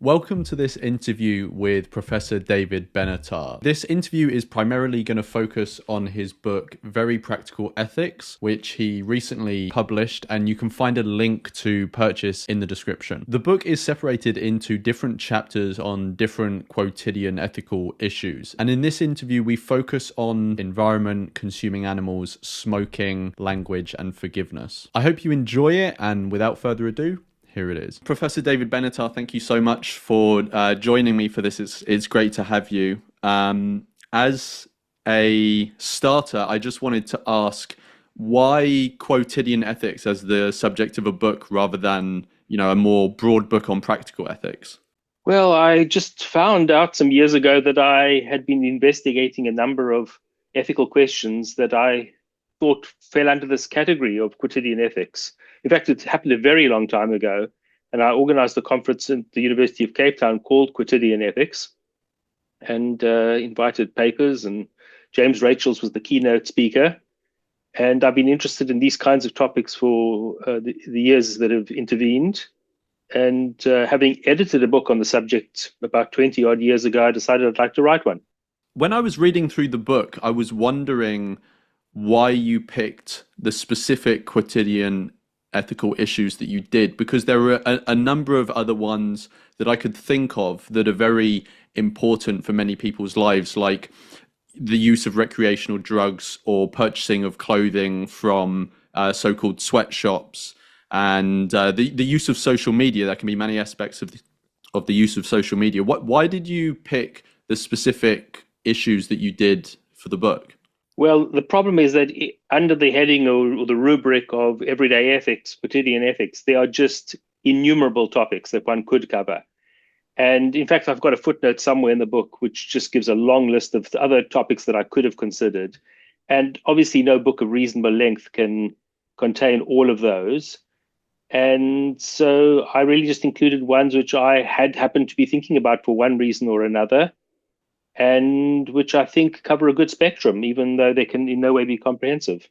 Welcome to this interview with Professor David Benatar. This interview is primarily going to focus on his book, Very Practical Ethics, which he recently published, and you can find a link to purchase in the description. The book is separated into different chapters on different quotidian ethical issues. And in this interview, we focus on environment, consuming animals, smoking, language, and forgiveness. I hope you enjoy it, and without further ado, here it is. Professor David Benatar, thank you so much for joining me for this. It's great to have you. As a starter, I just wanted to ask, why quotidian ethics as the subject of a book rather than, a more broad book on practical ethics? Well, I just found out some years ago that I had been investigating a number of ethical questions that I thought fell under this category of quotidian ethics. In fact, it happened a very long time ago, and I organized a conference at the University of Cape Town called Quotidian Ethics and invited papers, and James Rachels was the keynote speaker. And I've been interested in these kinds of topics for the years that have intervened. And having edited a book on the subject about 20 odd years ago, I decided I'd like to write one. When I was reading through the book, I was wondering why you picked the specific quotidian ethical issues that you did, because there were a number of other ones that I could think of that are very important for many people's lives, like the use of recreational drugs or purchasing of clothing from so-called sweatshops, and the use of social media. There can be many aspects of the use of social media. Why did you pick the specific issues that you did for the book? Well, the problem is that under the heading or the rubric of everyday ethics, quotidian ethics, there are just innumerable topics that one could cover. And in fact, I've got a footnote somewhere in the book which just gives a long list of other topics that I could have considered. And obviously, no book of reasonable length can contain all of those. And so I really just included ones which I had happened to be thinking about for one reason or another, and which I think cover a good spectrum, even though they can in no way be comprehensive.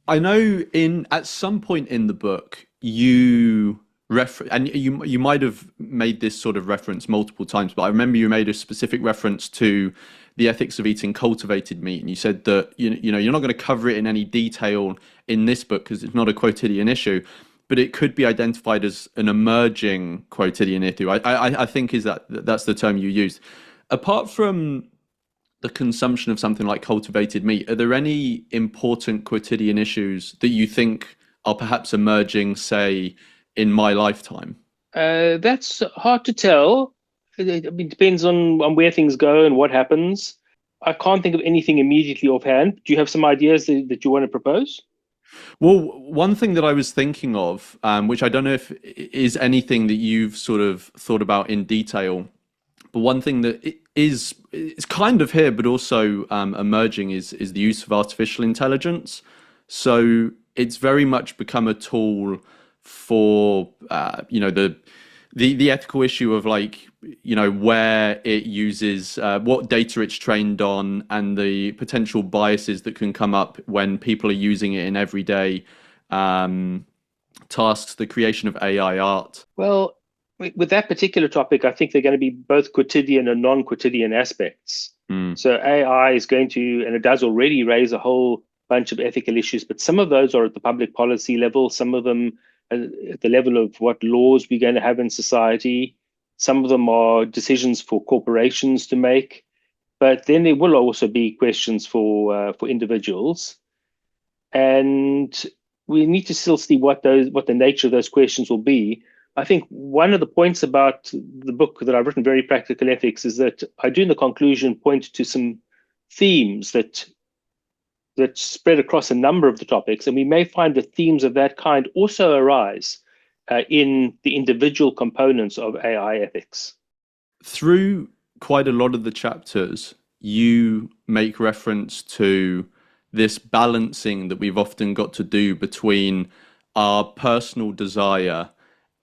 I know at some point in the book you might have made this sort of reference multiple times, but I remember you made a specific reference to the ethics of eating cultivated meat, and you said that you're not going to cover it in any detail in this book because it's not a quotidian issue, but it could be identified as an emerging quotidian issue. I think that's the term you used. Apart from the consumption of something like cultivated meat, are there any important quotidian issues that you think are perhaps emerging, say, in my lifetime? That's hard to tell. It depends on where things go and what happens. I can't think of anything immediately offhand. Do you have some ideas that you want to propose? Well, one thing that I was thinking of, which I don't know if is anything that you've sort of thought about in detail, but one thing that is kind of here, but also emerging, is the use of artificial intelligence. So it's very much become a tool for the ethical issue of, like, where it uses, what data it's trained on, and the potential biases that can come up when people are using it in everyday tasks, the creation of AI art. Well, with that particular topic, I think they're going to be both quotidian and non-quotidian aspects. So AI is going to, and it does already, raise a whole bunch of ethical issues, but some of those are at the public policy level, some of them at the level of what laws we're going to have in society. Some of them are decisions for corporations to make, but then there will also be questions for individuals, and we need to still see what the nature of those questions will be. I think one of the points about the book that I've written, Very Practical Ethics, is that I do in the conclusion point to some themes that spread across a number of the topics, and we may find that themes of that kind also arise in the individual components of AI ethics. Through quite a lot of the chapters, you make reference to this balancing that we've often got to do between our personal desire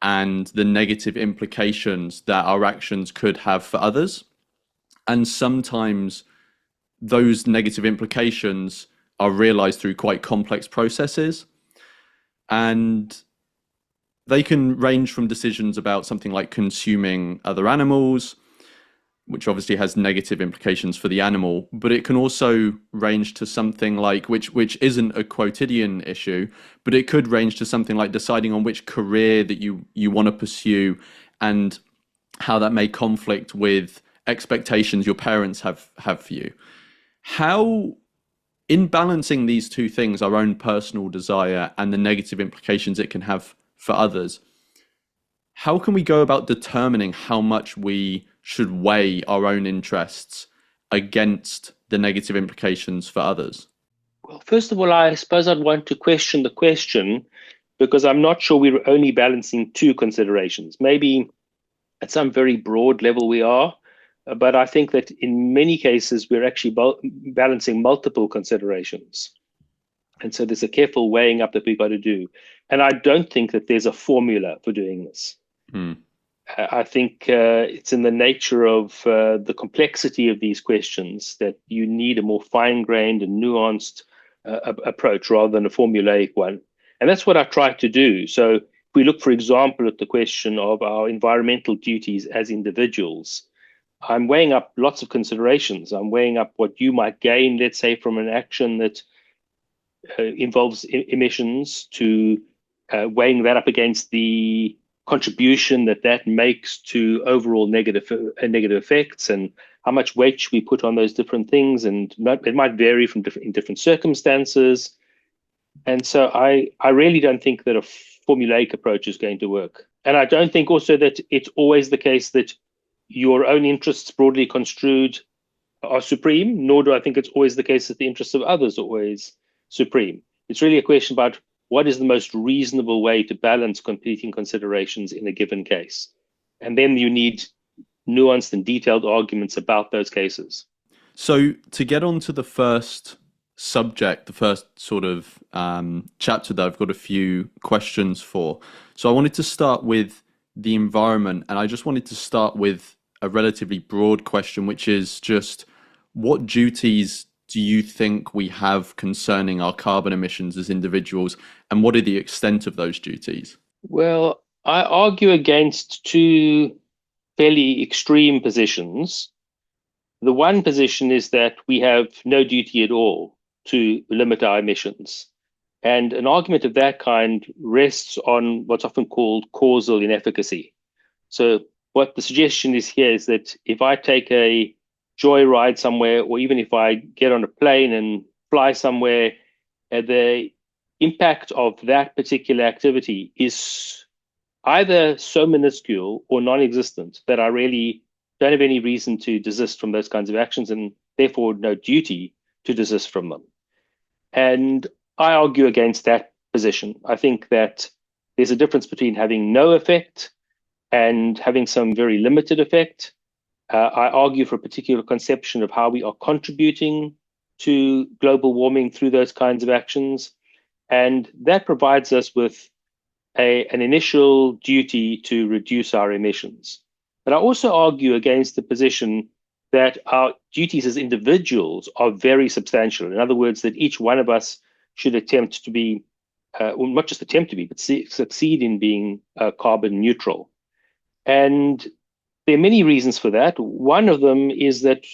and the negative implications that our actions could have for others. And sometimes those negative implications are realized through quite complex processes. And They can range from decisions about something like consuming other animals, which obviously has negative implications for the animal, but it can also range to something like which isn't a quotidian issue, but it could range to something like deciding on which career that you want to pursue and how that may conflict with expectations your parents have for you. How, in balancing these two things, our own personal desire and the negative implications it can have for others, how can we go about determining how much we should weigh our own interests against the negative implications for others? Well, first of all, I suppose I'd want to question the question because I'm not sure we're only balancing two considerations. Maybe at some very broad level we are, but I think that in many cases we're actually balancing multiple considerations. And so there's a careful weighing up that we've got to do. And I don't think that there's a formula for doing this. I think it's in the nature of the complexity of these questions that you need a more fine-grained and nuanced approach rather than a formulaic one. And that's what I try to do. So if we look, for example, at the question of our environmental duties as individuals, I'm weighing up lots of considerations. I'm weighing up what you might gain, let's say, from an action that involves emissions, to weighing that up against the contribution that makes to overall negative effects, and how much weight should we put on those different things, and it might vary in different circumstances. And so I really don't think that a formulaic approach is going to work. And I don't think also that it's always the case that your own interests broadly construed are supreme, nor do I think it's always the case that the interests of others are always supreme. It's really a question about what is the most reasonable way to balance competing considerations in a given case. And then you need nuanced and detailed arguments about those cases. So to get on to the first subject, the first sort of chapter that I've got a few questions for. So I wanted to start with the environment, and I just wanted to start with a relatively broad question, which is just what duties do you think we have concerning our carbon emissions as individuals, and what are the extent of those duties? Well, I argue against two fairly extreme positions. The one position is that we have no duty at all to limit our emissions. And an argument of that kind rests on what's often called causal inefficacy. So what the suggestion is here is that if I take a joyride somewhere, or even if I get on a plane and fly somewhere, the impact of that particular activity is either so minuscule or non-existent that I really don't have any reason to desist from those kinds of actions, and therefore no duty to desist from them. And I argue against that position. I think that there's a difference between having no effect and having some very limited effect. I argue for a particular conception of how we are contributing to global warming through those kinds of actions. And that provides us with an initial duty to reduce our emissions. But I also argue against the position that our duties as individuals are very substantial. In other words, that each one of us should attempt to be, well, not just attempt to be, but succeed in being carbon neutral. And there are many reasons for that. One of them is that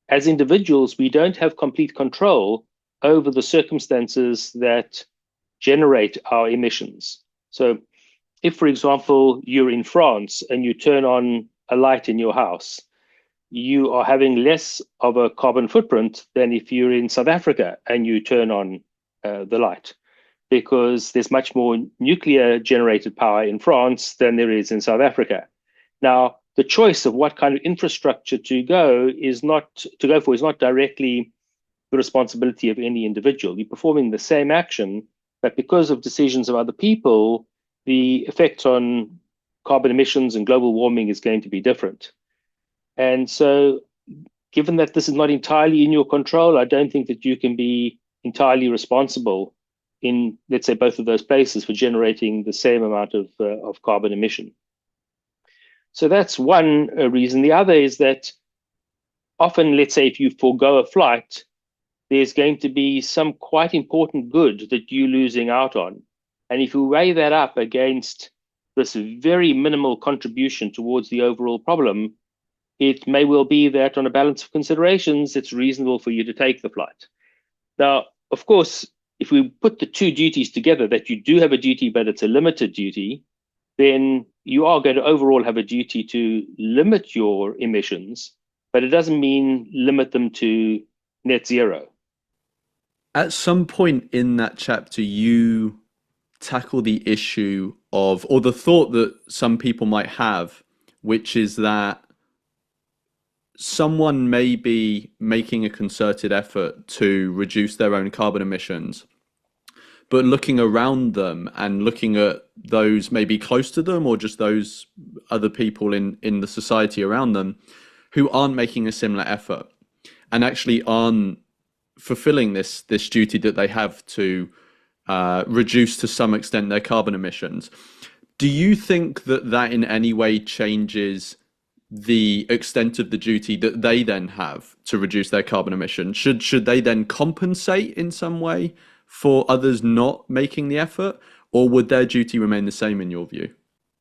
as individuals, we don't have complete control over the circumstances that generate our emissions. So if, for example, you're in France and you turn on a light in your house, you are having less of a carbon footprint than if you're in South Africa and you turn on the light, because there's much more nuclear generated power in France than there is in South Africa. Now, the choice of what kind of infrastructure to go for is not directly the responsibility of any individual. You're performing the same action, but because of decisions of other people, the effect on carbon emissions and global warming is going to be different. And so, given that this is not entirely in your control, I don't think that you can be entirely responsible in, let's say, both of those places for generating the same amount of carbon emission. So that's one reason. The other is that often, let's say, if you forego a flight, there's going to be some quite important good that you're losing out on. And if you weigh that up against this very minimal contribution towards the overall problem, it may well be that on a balance of considerations, it's reasonable for you to take the flight. Now, of course, if we put the two duties together, that you do have a duty, but it's a limited duty, then you are going to overall have a duty to limit your emissions, but it doesn't mean limit them to net zero. At some point in that chapter, you tackle the issue of, or the thought that some people might have, which is that someone may be making a concerted effort to reduce their own carbon emissions, but looking around them and looking at those maybe close to them or just those other people in the society around them who aren't making a similar effort and actually aren't fulfilling this duty that they have to reduce to some extent their carbon emissions. Do you think that that in any way changes the extent of the duty that they then have to reduce their carbon emissions? Should they then compensate in some way for others not making the effort, or would their duty remain the same in your view?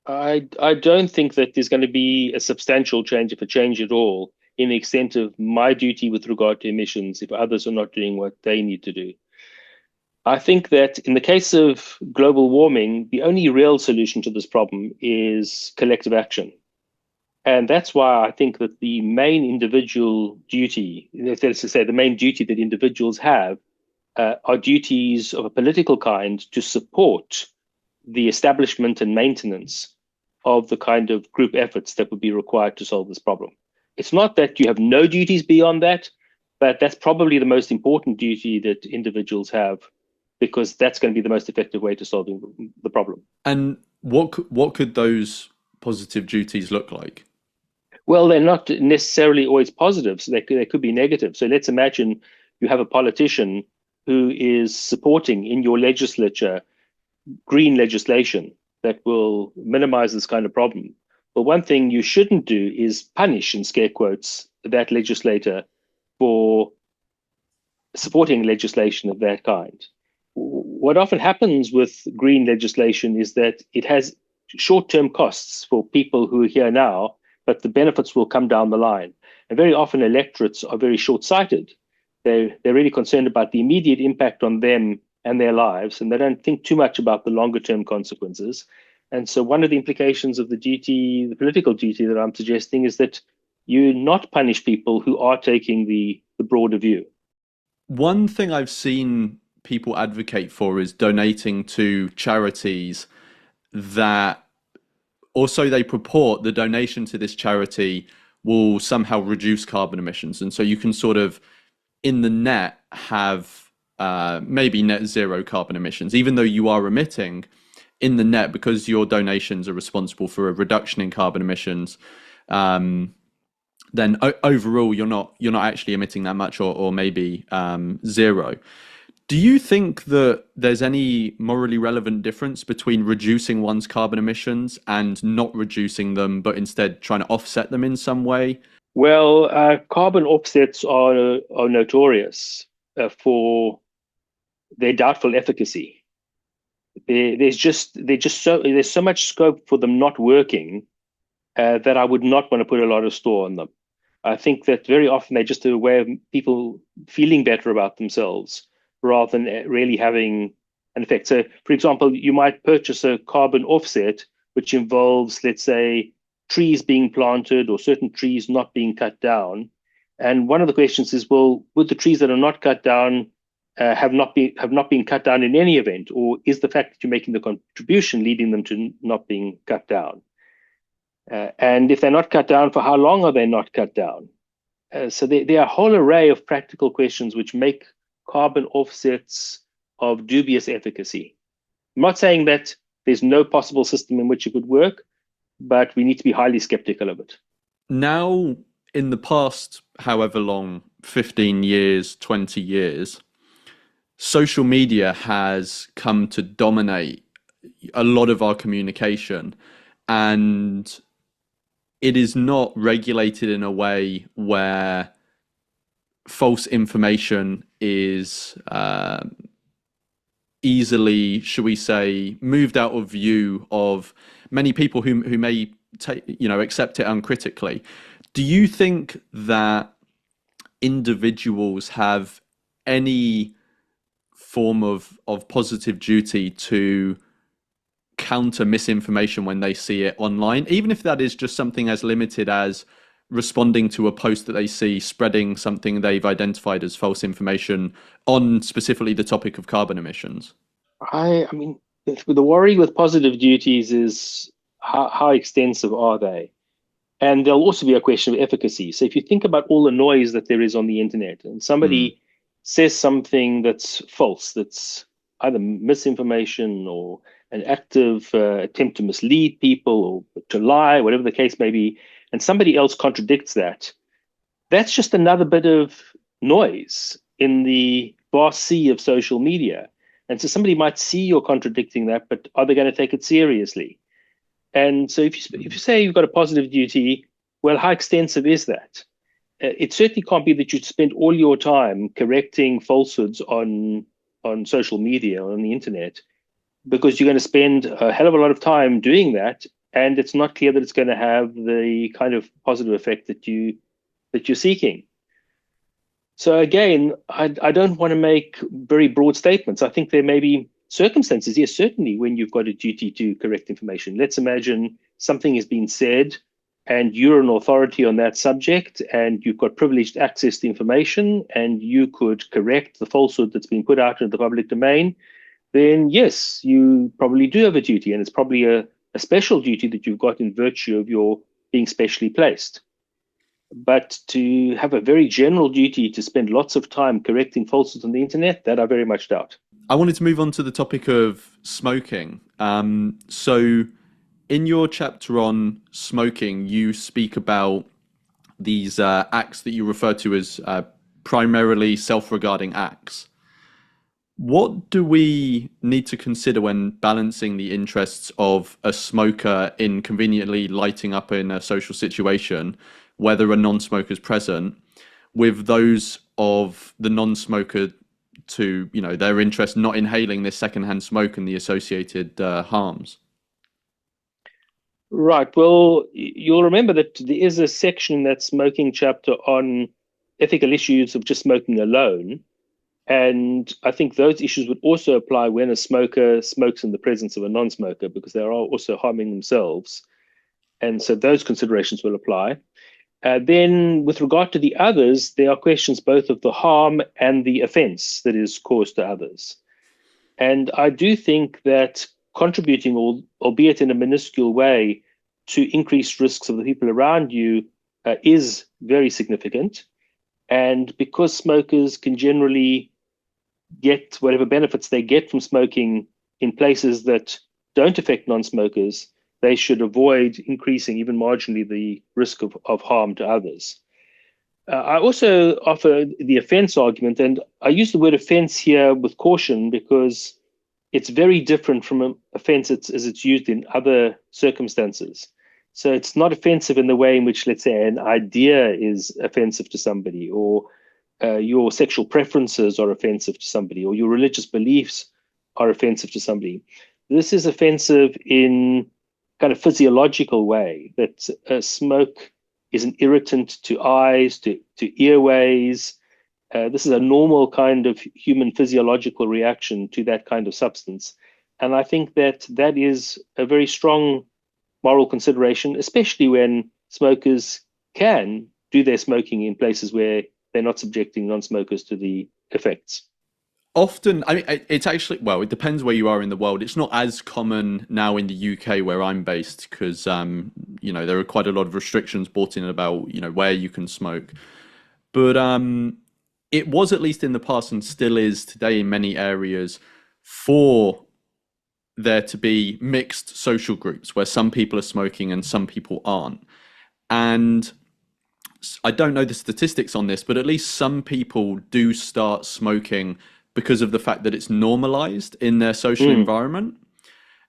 I don't think that there's going to be a substantial change, if a change at all, in the extent of my duty with regard to emissions if others are not doing what they need to do. I think that in the case of global warming, the only real solution to this problem is collective action. And that's why I think that the main individual duty, that is to say, the main duty that individuals have, are duties of a political kind to support the establishment and maintenance of the kind of group efforts that would be required to solve this problem. It's not that you have no duties beyond that, but that's probably the most important duty that individuals have, because that's going to be the most effective way to solving the problem. And what could those positive duties look like? Well, they're not necessarily always positive, so they could be negative. So let's imagine you have a politician who is supporting in your legislature green legislation that will minimize this kind of problem. But one thing you shouldn't do is punish, in scare quotes, that legislator for supporting legislation of that kind. What often happens with green legislation is that it has short-term costs for people who are here now, but the benefits will come down the line. And very often electorates are very short-sighted. They're really concerned about the immediate impact on them and their lives, and they don't think too much about the longer-term consequences. And so one of the implications of the duty, the political duty that I'm suggesting, is that you not punish people who are taking the broader view. One thing I've seen people advocate for is donating to charities that also they purport the donation to this charity will somehow reduce carbon emissions. And so you can sort of, in the net, have maybe net zero carbon emissions, even though you are emitting in the net because your donations are responsible for a reduction in carbon emissions. Then overall, you're not actually emitting that much, or maybe zero. Do you think that there's any morally relevant difference between reducing one's carbon emissions and not reducing them, but instead trying to offset them in some way? Well, carbon offsets are notorious for their doubtful efficacy. There's so much scope for them not working that I would not want to put a lot of store on them. I think that very often they're just a way of people feeling better about themselves rather than really having an effect. So, for example, you might purchase a carbon offset, which involves, let's say, trees being planted or certain trees not being cut down. And one of the questions is, well, would the trees that are not cut down have not been cut down in any event, or is the fact that you're making the contribution leading them to not being cut down? And if they're not cut down, for how long are they not cut down? So there are a whole array of practical questions which make carbon offsets of dubious efficacy. I'm not saying that there's no possible system in which it would work, but we need to be highly skeptical of it. Now, in the past, however long, 15 years, 20 years, social media has come to dominate a lot of our communication, and it is not regulated in a way where false information is easily, should we say, moved out of view of many people who may take, accept it uncritically. Do you think that individuals have any form of positive duty to counter misinformation when they see it online, even if that is just something as limited as responding to a post that they see spreading something they've identified as false information on specifically the topic of carbon emissions? I mean, the worry with positive duties is how extensive are they? And there'll also be a question of efficacy. So if you think about all the noise that there is on the internet, and Mm. somebody says something that's false, that's either misinformation or an active attempt to mislead people or to lie, whatever the case may be, and somebody else contradicts that, that's just another bit of noise in the vast sea of social media. And so somebody might see you're contradicting that, but are they going to take it seriously? And so if you say you've got a positive duty, well, how extensive is that? It certainly can't be that you spend all your time correcting falsehoods on social media, on the internet, because you're going to spend a hell of a lot of time doing that, and it's not clear that it's going to have the kind of positive effect that you're seeking. So again, I don't want to make very broad statements. I think there may be circumstances, yes, certainly, when you've got a duty to correct information. Let's imagine something has been said and you're an authority on that subject and you've got privileged access to information and you could correct the falsehood that's been put out into the public domain. Then yes, you probably do have a duty, and it's probably a special duty that you've got in virtue of your being specially placed. But to have a very general duty to spend lots of time correcting falsehoods on the internet, that I very much doubt. I wanted to move on to the topic of smoking. So, in your chapter on smoking, you speak about these acts that you refer to as primarily self regarding acts. What do we need to consider when balancing the interests of a smoker in conveniently lighting up in a social situation, whether a non smoker is present, with those of the non smoker to, their interest not inhaling this secondhand smoke and the associated harms? Right. Well, you'll remember that there is a section in that smoking chapter on ethical issues of just smoking alone. And I think those issues would also apply when a smoker smokes in the presence of a non smoker, because they are also harming themselves. And so those considerations will apply. Then, with regard to the others, there are questions both of the harm and the offense that is caused to others. And I do think that contributing, albeit in a minuscule way, to increased risks of the people around you is very significant. And because smokers can generally get whatever benefits they get from smoking in places that don't affect non-smokers, they should avoid increasing even marginally the risk of harm to others. I also offer the offense argument, and I use the word offense here with caution because it's very different from an offense as it's used in other circumstances. So it's not offensive in the way in which, let's say, an idea is offensive to somebody, or your sexual preferences are offensive to somebody, or your religious beliefs are offensive to somebody. This is offensive in kind of physiological way, that smoke is an irritant to eyes, to earways. This is a normal kind of human physiological reaction to that kind of substance. And I think that is a very strong moral consideration, especially when smokers can do their smoking in places where they're not subjecting non-smokers to the effects. Often, I mean, it's actually, well, it depends where you are in the world. It's not as common now in the UK where I'm based because, there are quite a lot of restrictions brought in about, where you can smoke. But it was, at least in the past and still is today in many areas, for there to be mixed social groups where some people are smoking and some people aren't. And I don't know the statistics on this, but at least some people do start smoking because of the fact that it's normalized in their social Mm. environment.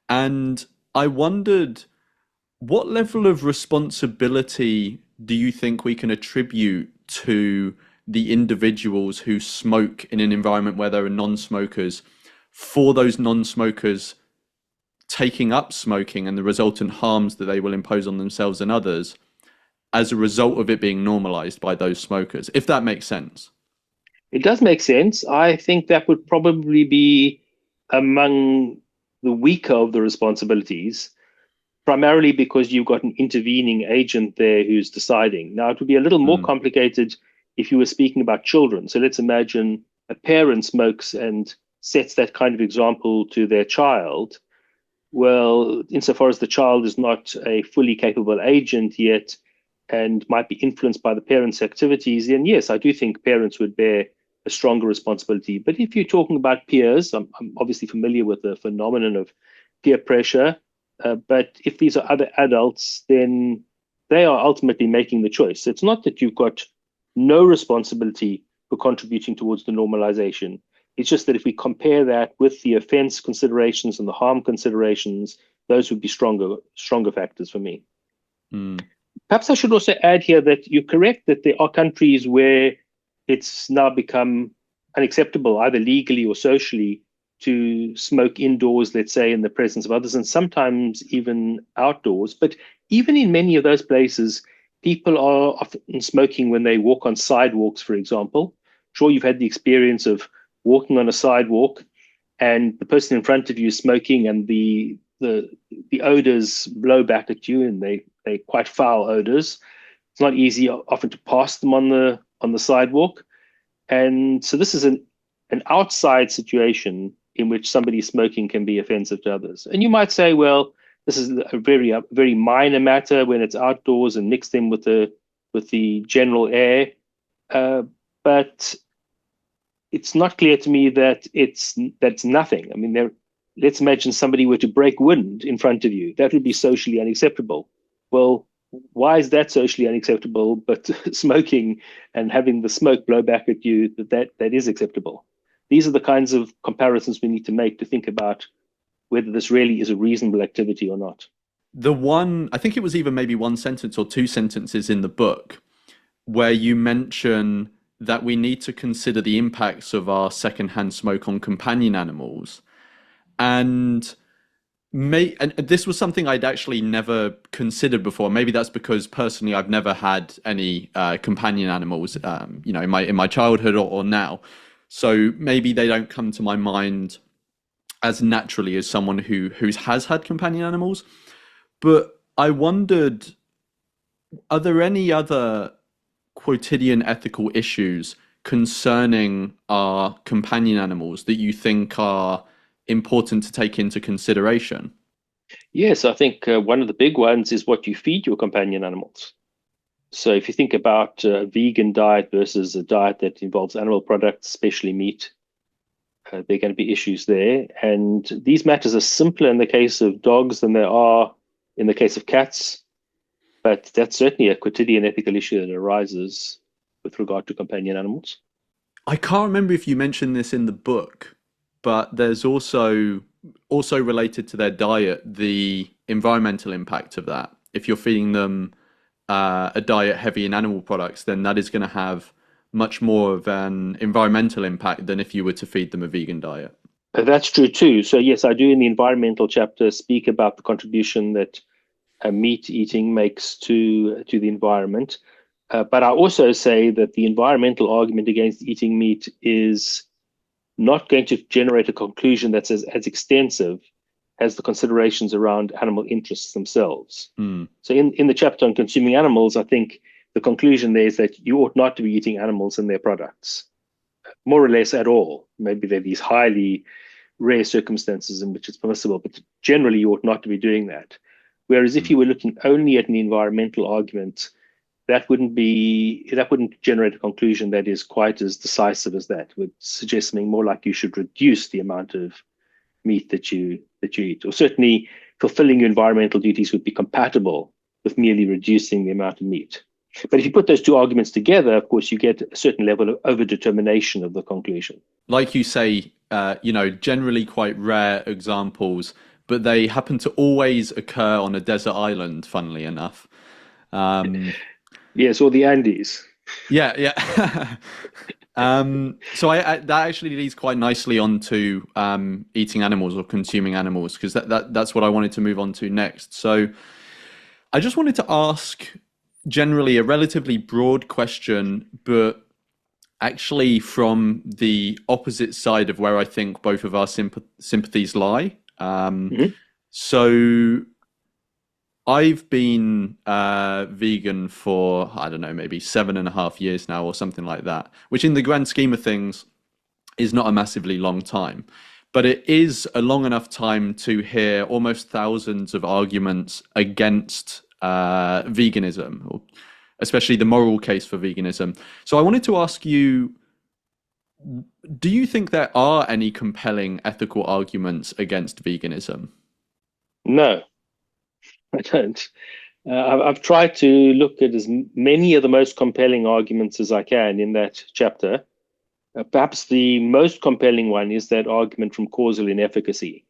And I wondered, what level of responsibility do you think we can attribute to the individuals who smoke in an environment where there are non-smokers for those non-smokers taking up smoking and the resultant harms that they will impose on themselves and others as a result of it being normalized by those smokers, if that makes sense. It does make sense. I think that would probably be among the weaker of the responsibilities, primarily because you've got an intervening agent there who's deciding. Now, it would be a little more complicated if you were speaking about children. So let's imagine a parent smokes and sets that kind of example to their child. Well, insofar as the child is not a fully capable agent yet and might be influenced by the parents' activities, then yes, I do think parents would bear a stronger responsibility. But if you're talking about peers, I'm obviously familiar with the phenomenon of peer pressure. But if these are other adults, then they are ultimately making the choice. It's not that you've got no responsibility for contributing towards the normalization. It's just that if we compare that with the offense considerations and the harm considerations, those would be stronger factors for me. Perhaps I should also add here that you're correct that there are countries where it's now become unacceptable, either legally or socially, to smoke indoors, let's say, in the presence of others, and sometimes even outdoors. But even in many of those places, people are often smoking when they walk on sidewalks, for example. Sure, you've had the experience of walking on a sidewalk and the person in front of you is smoking, and the odors blow back at you, and they're quite foul odors. It's not easy often to pass them on the sidewalk. And so this is an outside situation in which somebody smoking can be offensive to others. And you might say, well, this is a very minor matter when it's outdoors and mixed in with the general air. But it's not clear to me that that's nothing. I mean, let's imagine somebody were to break wind in front of you. That would be socially unacceptable. Well, why is that socially unacceptable, but smoking and having the smoke blow back at you, that is acceptable? These are the kinds of comparisons we need to make to think about whether this really is a reasonable activity or not. I think it was even maybe one sentence or two sentences in the book where you mention that we need to consider the impacts of our secondhand smoke on companion animals. And this was something I'd actually never considered before. Maybe that's because personally I've never had any companion animals, in my childhood or now. So maybe they don't come to my mind as naturally as someone who has had companion animals. But I wondered, are there any other quotidian ethical issues concerning our companion animals that you think are important to take into consideration? Yes, I think one of the big ones is what you feed your companion animals. So if you think about a vegan diet versus a diet that involves animal products, especially meat, there are going to be issues there. And these matters are simpler in the case of dogs than they are in the case of cats. But that's certainly a quotidian ethical issue that arises with regard to companion animals. I can't remember if you mentioned this in the book, but there's also related to their diet, the environmental impact of that. If you're feeding them a diet heavy in animal products, then that is going to have much more of an environmental impact than if you were to feed them a vegan diet. That's true too. So yes, I do in the environmental chapter speak about the contribution that meat eating makes to the environment. But I also say that the environmental argument against eating meat is not going to generate a conclusion that's as extensive as the considerations around animal interests themselves. So in the chapter on consuming animals, I think the conclusion there is that you ought not to be eating animals and their products, more or less at all. Maybe there are these highly rare circumstances in which it's permissible, but generally you ought not to be doing that. Whereas if you were looking only at an environmental argument, that wouldn't generate a conclusion that is quite as decisive as that. It would suggest something more like you should reduce the amount of meat that you eat, or certainly fulfilling your environmental duties would be compatible with merely reducing the amount of meat. But if you put those two arguments together, of course, you get a certain level of overdetermination of the conclusion. Like you say, generally quite rare examples, but they happen to always occur on a desert island, funnily enough. Yes, or the Andes. Yeah, yeah. So that actually leads quite nicely onto eating animals or consuming animals, because that's what I wanted to move on to next. So I just wanted to ask generally a relatively broad question, but actually from the opposite side of where I think both of our sympathies lie. Mhm. So I've been vegan for, I don't know, maybe 7.5 years now or something like that, which in the grand scheme of things is not a massively long time. But it is a long enough time to hear almost thousands of arguments against veganism, or especially the moral case for veganism. So I wanted to ask you, do you think there are any compelling ethical arguments against veganism? No, I don't. I've tried to look at as many of the most compelling arguments as I can in that chapter. Perhaps the most compelling one is that argument from causal inefficacy,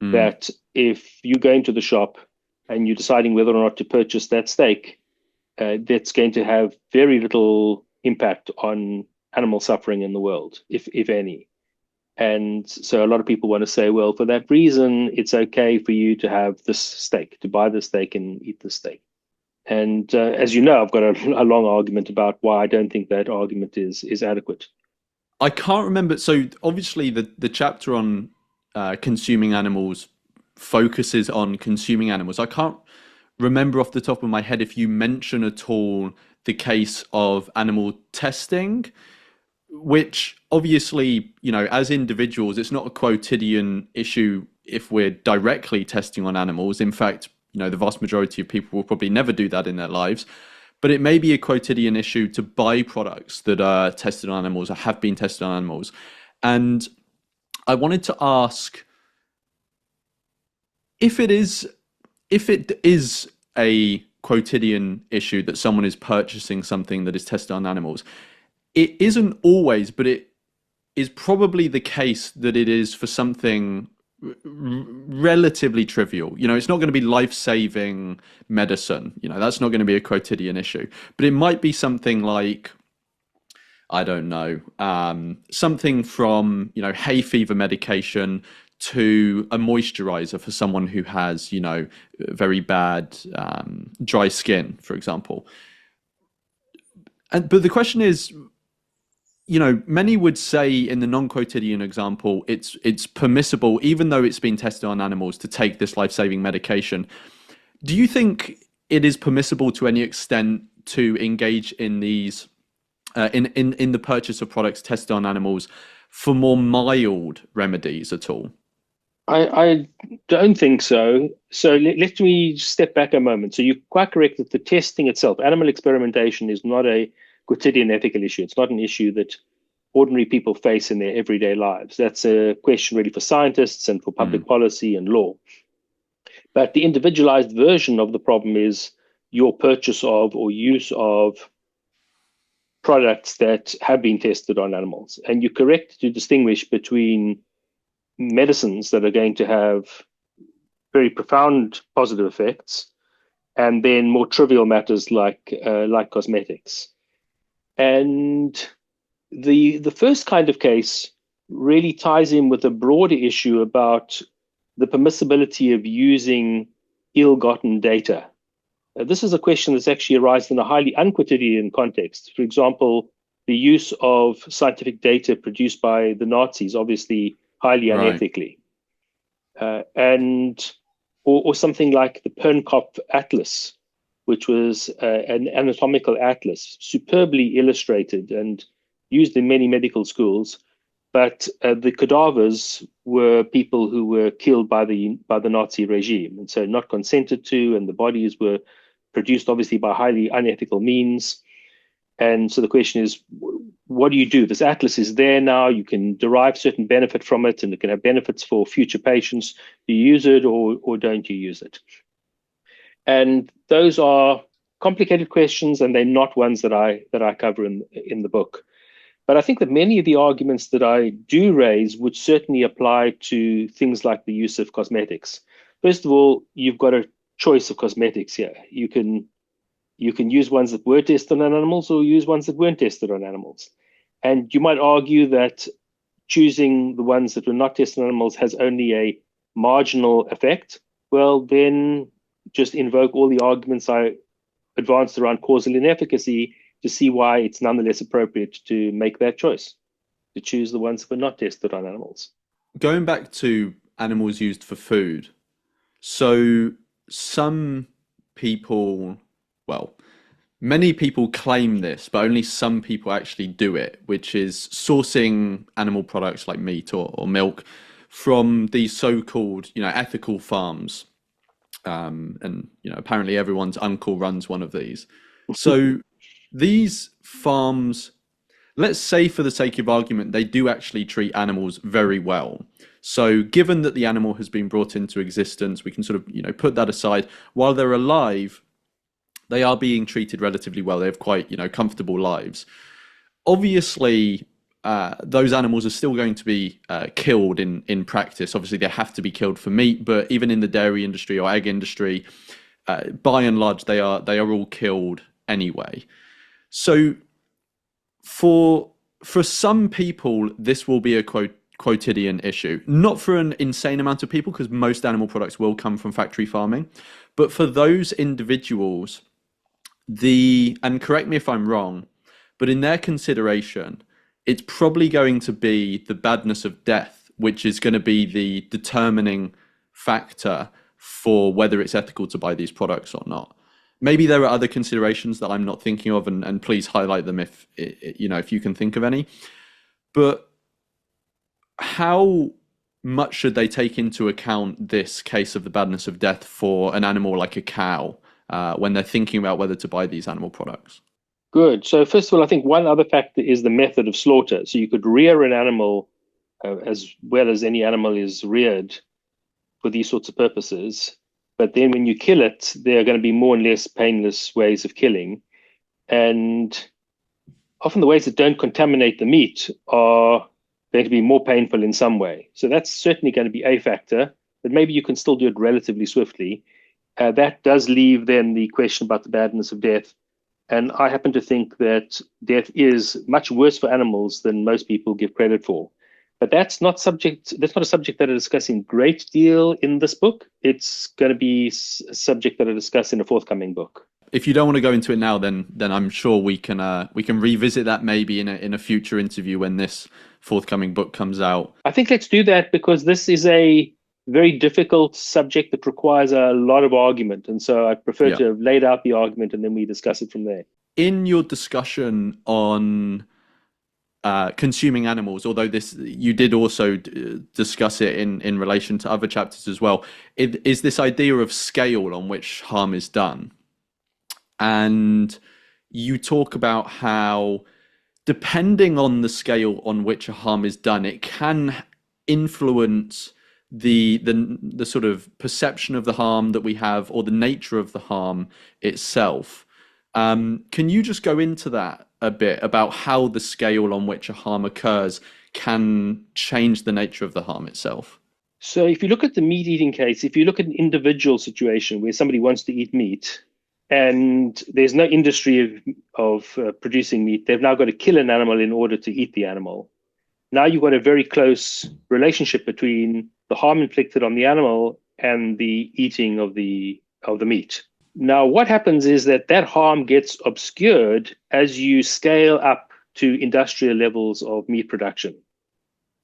Mm, that if you go into the shop and you're deciding whether or not to purchase that steak, that's going to have very little impact on animal suffering in the world, if any. And so a lot of people want to say, well, for that reason, it's okay for you to have this steak, to buy the steak and eat the steak. And as you know, I've got a long argument about why I don't think that argument is adequate. I can't remember. So obviously, the chapter on consuming animals focuses on consuming animals. I can't remember off the top of my head if you mention at all the case of animal testing, which obviously, as individuals, it's not a quotidian issue if we're directly testing on animals. In fact, the vast majority of people will probably never do that in their lives. But it may be a quotidian issue to buy products that are tested on animals or have been tested on animals. And I wanted to ask if it is a quotidian issue that someone is purchasing something that is tested on animals. It isn't always, but it is probably the case that it is for something relatively trivial. It's not going to be life-saving medicine. That's not going to be a quotidian issue. But it might be something like, I don't know, something from, hay fever medication to a moisturizer for someone who has, very bad dry skin, for example. But the question is, many would say in the non-quotidian example, it's permissible, even though it's been tested on animals, to take this life-saving medication. Do you think it is permissible to any extent to engage in these in the purchase of products tested on animals for more mild remedies at all? I don't think so. So let me step back a moment. So you're quite correct that the testing itself, animal experimentation, is not a quotidian ethical issue. It's not an issue that ordinary people face in their everyday lives. That's a question really for scientists and for public Mm, policy and law. But the individualized version of the problem is your purchase of or use of products that have been tested on animals. And you're correct to distinguish between medicines that are going to have very profound positive effects and then more trivial matters like cosmetics. And the first kind of case really ties in with a broader issue about the permissibility of using ill-gotten data. This is a question that's actually arisen in a highly unquotidian context. For example, the use of scientific data produced by the Nazis, obviously highly right. unethically, and or something like the Pernkopf Atlas, which was an anatomical atlas, superbly illustrated and used in many medical schools. But the cadavers were people who were killed by the Nazi regime, and so not consented to, and the bodies were produced obviously by highly unethical means. And so the question is, what do you do? This atlas is there now. You can derive certain benefit from it, and it can have benefits for future patients. Do you use it or don't you use it? And those are complicated questions, and they're not ones that I cover in the book. But I think that many of the arguments that I do raise would certainly apply to things like the use of cosmetics. First of all, you've got a choice of cosmetics here. You can use ones that were tested on animals or use ones that weren't tested on animals. And you might argue that choosing the ones that were not tested on animals has only a marginal effect. Well, then just invoke all the arguments I advanced around causal inefficacy to see why it's nonetheless appropriate to make that choice, to choose the ones that were not tested on animals. Going back to animals used for food, so some people, well, many people claim this, but only some people actually do it, which is sourcing animal products like meat or milk from these so-called, ethical farms. And apparently everyone's uncle runs one of these. So these farms, let's say for the sake of argument, they do actually treat animals very well. So given that the animal has been brought into existence, we can sort of, put that aside. While they're alive, they are being treated relatively well. They have quite, comfortable lives. Obviously, those animals are still going to be killed in practice. Obviously, they have to be killed for meat, but even in the dairy industry or egg industry, by and large, they are all killed anyway. So for some people, this will be a quotidian issue. Not for an insane amount of people, because most animal products will come from factory farming, but for those individuals, and correct me if I'm wrong, but in their consideration, it's probably going to be the badness of death, which is going to be the determining factor for whether it's ethical to buy these products or not. Maybe there are other considerations that I'm not thinking of, and please highlight them if you can think of any. But how much should they take into account this case of the badness of death for an animal like a cow when they're thinking about whether to buy these animal products? Good. So first of all, I think one other factor is the method of slaughter. So you could rear an animal as well as any animal is reared for these sorts of purposes. But then when you kill it, there are going to be more and less painless ways of killing. And often the ways that don't contaminate the meat are going to be more painful in some way. So that's certainly going to be a factor, but maybe you can still do it relatively swiftly. That does leave then the question about the badness of death. And I happen to think that death is much worse for animals than most people give credit for. But that's not a subject that I discuss in great deal in this book. It's going to be a subject that I discuss in a forthcoming book. If you don't want to go into it now, then I'm sure we can revisit that maybe in a future interview when this forthcoming book comes out. I think let's do that, because this is a very difficult subject that requires a lot of argument. And so I prefer to have laid out the argument and then we discuss it from there. In your discussion on consuming animals, although you did also discuss it in relation to other chapters as well, is this idea of scale on which harm is done. And you talk about how, depending on the scale on which a harm is done, it can influence the sort of perception of the harm that we have, or the nature of the harm itself. Can you just go into that a bit, about how the scale on which a harm occurs can change the nature of the harm itself? So if you look at the meat eating case, if you look at an individual situation where somebody wants to eat meat and there's no industry of producing meat, they've now got to kill an animal in order to eat the animal. Now you've got a very close relationship between the harm inflicted on the animal and the eating of the meat. Now, what happens is that harm gets obscured as you scale up to industrial levels of meat production.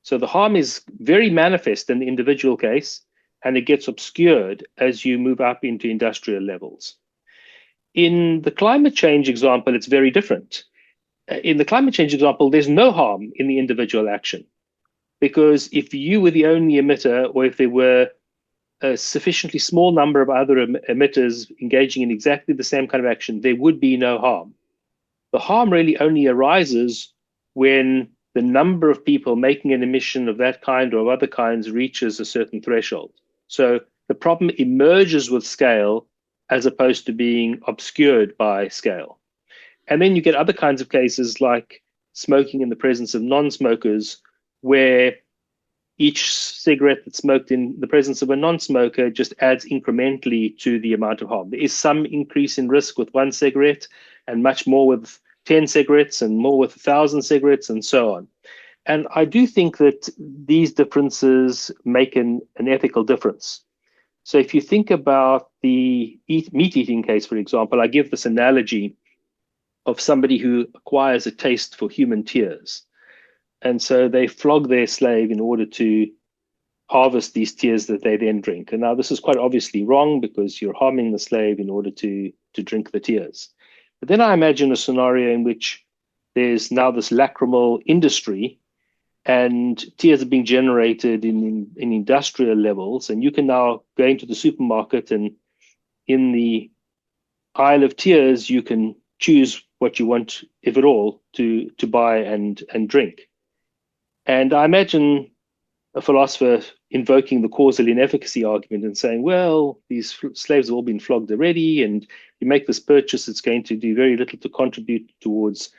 So the harm is very manifest in the individual case, and it gets obscured as you move up into industrial levels. In the climate change example, it's very different. In the climate change example, there's no harm in the individual action, because if you were the only emitter, or if there were a sufficiently small number of other emitters engaging in exactly the same kind of action, there would be no harm. The harm really only arises when the number of people making an emission of that kind or of other kinds reaches a certain threshold. So the problem emerges with scale as opposed to being obscured by scale. And then you get other kinds of cases like smoking in the presence of non-smokers, where each cigarette that's smoked in the presence of a non-smoker just adds incrementally to the amount of harm. There is some increase in risk with one cigarette and much more with 10 cigarettes and more with 1,000 cigarettes and so on. And I do think that these differences make an ethical difference. So if you think about the meat eating case, for example, I give this analogy of somebody who acquires a taste for human tears. And so they flog their slave in order to harvest these tears that they then drink. And now this is quite obviously wrong because you're harming the slave in order to drink the tears. But then I imagine a scenario in which there's now this lacrimal industry and tears are being generated in industrial levels. And you can now go into the supermarket and in the aisle of tears, you can choose what you want, if at all, to buy and drink. And I imagine a philosopher invoking the causal inefficacy argument and saying, well, these slaves have all been flogged already, and you make this purchase, it's going to do very little to contribute towards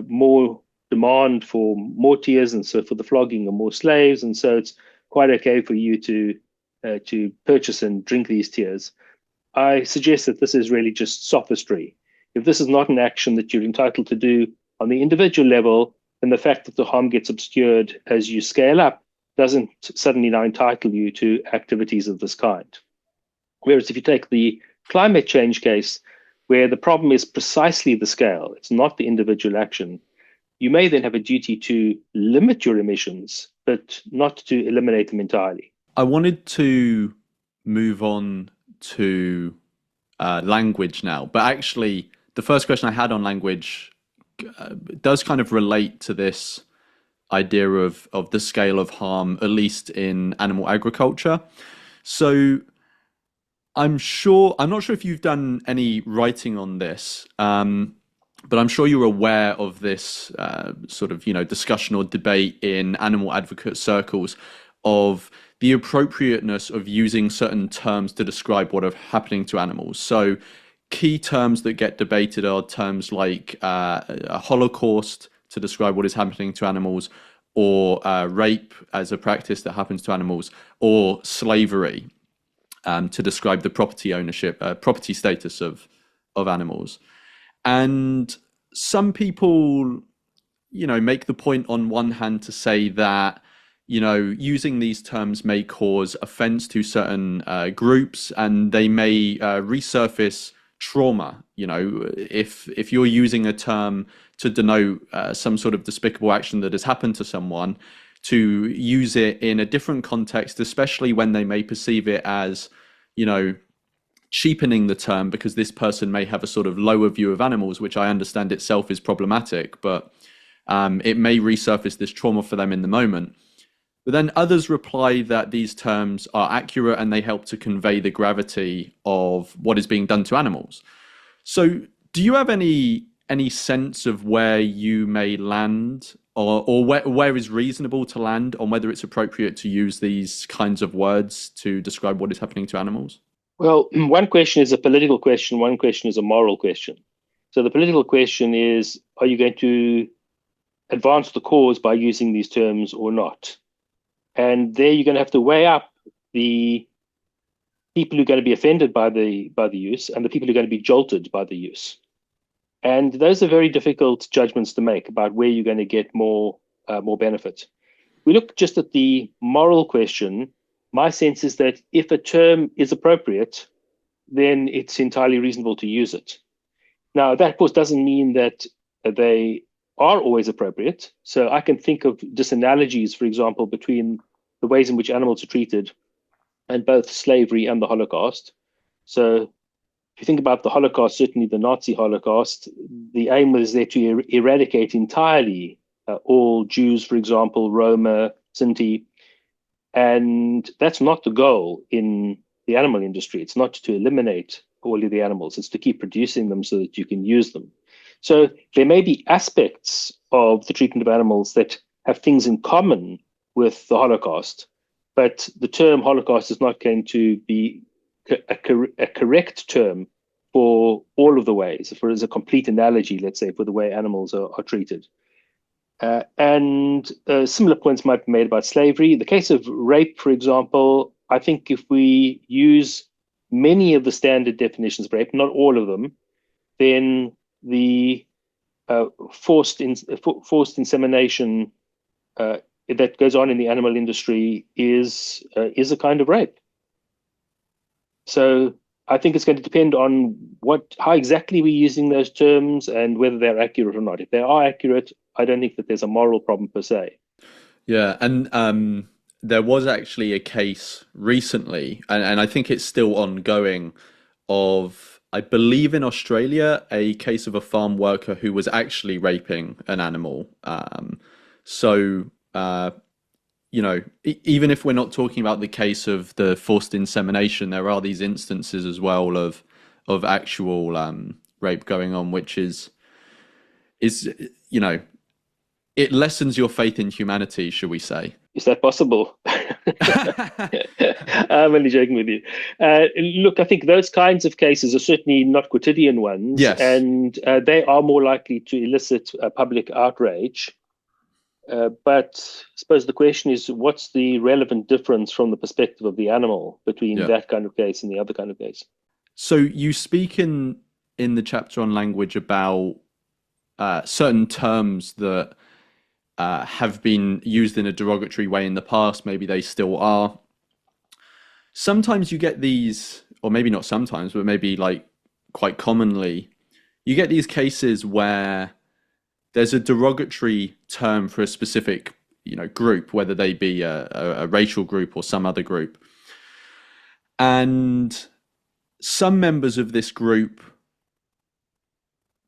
more demand for more tears, and so for the flogging of more slaves, and so it's quite okay for you to purchase and drink these tears. I suggest that this is really just sophistry. If this is not an action that you're entitled to do on the individual level, then the fact that the harm gets obscured as you scale up doesn't suddenly now entitle you to activities of this kind. Whereas if you take the climate change case, where the problem is precisely the scale, it's not the individual action, you may then have a duty to limit your emissions, but not to eliminate them entirely. I wanted to move on to language now, but actually the first question I had on language does kind of relate to this idea of the scale of harm, at least in animal agriculture. So I'm not sure if you've done any writing on this, but I'm sure you're aware of this sort of, discussion or debate in animal advocate circles of the appropriateness of using certain terms to describe what are happening to animals. So key terms that get debated are terms like a Holocaust to describe what is happening to animals, or rape as a practice that happens to animals, or slavery to describe the property status of animals. And some people, make the point on one hand to say that, using these terms may cause offense to certain groups, and they may resurface trauma. If you're using a term to denote some sort of despicable action that has happened to someone, to use it in a different context, especially when they may perceive it as, cheapening the term because this person may have a sort of lower view of animals, which I understand itself is problematic, but it may resurface this trauma for them in the moment. But then others reply that these terms are accurate and they help to convey the gravity of what is being done to animals. So do you have any sense of where you may land, or where is reasonable to land on whether it's appropriate to use these kinds of words to describe what is happening to animals? Well, one question is a political question, one question is a moral question. So the political question is, are you going to advance the cause by using these terms or not? And there you're going to have to weigh up the people who are going to be offended by the use and the people who are going to be jolted by the use. And those are very difficult judgments to make about where you're going to get more benefit. We look just at the moral question. My sense is that if a term is appropriate, then it's entirely reasonable to use it. Now, that, of course, doesn't mean that they are always appropriate. So I can think of disanalogies, for example, between the ways in which animals are treated and both slavery and the Holocaust. So if you think about the Holocaust, certainly the Nazi Holocaust, the aim was there to eradicate entirely all Jews, for example, Roma, Sinti. And that's not the goal in the animal industry. It's not to eliminate all of the animals. It's to keep producing them so that you can use them. So there may be aspects of the treatment of animals that have things in common with the Holocaust, but the term Holocaust is not going to be a correct term for all of the ways, for as a complete analogy, let's say, for the way animals are treated. And similar points might be made about slavery. The case of rape, for example, I think if we use many of the standard definitions of rape, not all of them, then the forced insemination that goes on in the animal industry is a kind of rape. So I think it's going to depend on how exactly we're using those terms and whether they're accurate or not. If they are accurate, I don't think that there's a moral problem per se. Yeah, and there was actually a case recently, and I think it's still ongoing, of, I believe in Australia, a case of a farm worker who was actually raping an animal. So, even if we're not talking about the case of the forced insemination, there are these instances as well of actual rape going on, which is you know it lessens your faith in humanity, should we say? Is that possible? I'm only joking with you. Look, I think those kinds of cases are certainly not quotidian ones, Yes. and they are more likely to elicit public outrage. But I suppose the question is, what's the relevant difference from the perspective of the animal between Yeah. that kind of case and the other kind of case? So you speak in the chapter on language about certain terms that have been used in a derogatory way in the past. Maybe they still are. Sometimes you get these, or maybe not sometimes, but maybe like quite commonly, you get these cases where there's a derogatory term for a specific, group, whether they be a racial group or some other group. And some members of this group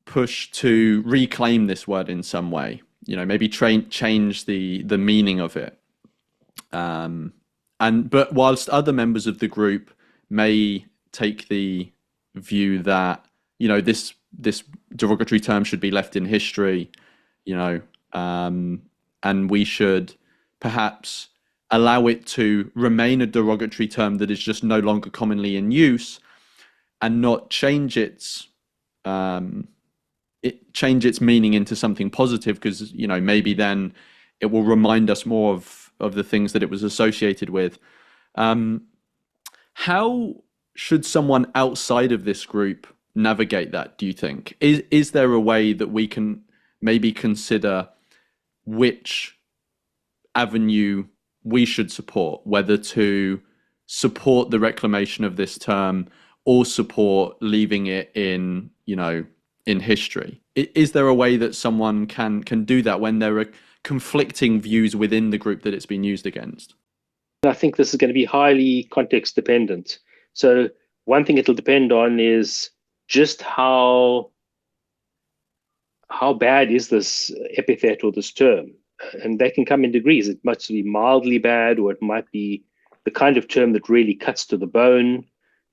push to reclaim this word in some way, maybe change the meaning of it. But whilst other members of the group may take the view that, this derogatory term should be left in history, and we should perhaps allow it to remain a derogatory term that is just no longer commonly in use, and not change its meaning into something positive, because maybe then it will remind us more of the things that it was associated with. How should someone outside of this group navigate that, do you think? Is there a way that we can maybe consider which avenue we should support, whether to support the reclamation of this term or support leaving it in history? Is there a way that someone can do that when there are conflicting views within the group that it's been used against? I think this is going to be highly context dependent. So one thing it'll depend on is just how bad is this epithet or this term? And they can come in degrees. It might be mildly bad, or it might be the kind of term that really cuts to the bone.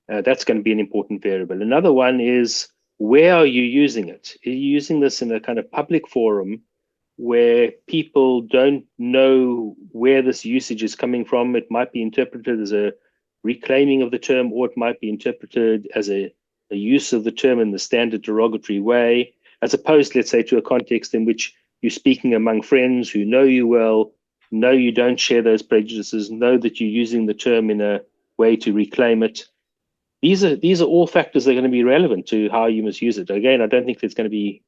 That's going to be an important variable. Another one is, where are you using it? Are you using this in a kind of public forum where people don't know where this usage is coming from? It might be interpreted as a reclaiming of the term, or it might be interpreted as a use of the term in the standard derogatory way, as opposed, let's say, to a context in which you're speaking among friends who know you well, know you don't share those prejudices, know that you're using the term in a way to reclaim it. These are all factors that are going to be relevant to how you must use it. Again, I don't think there's going to be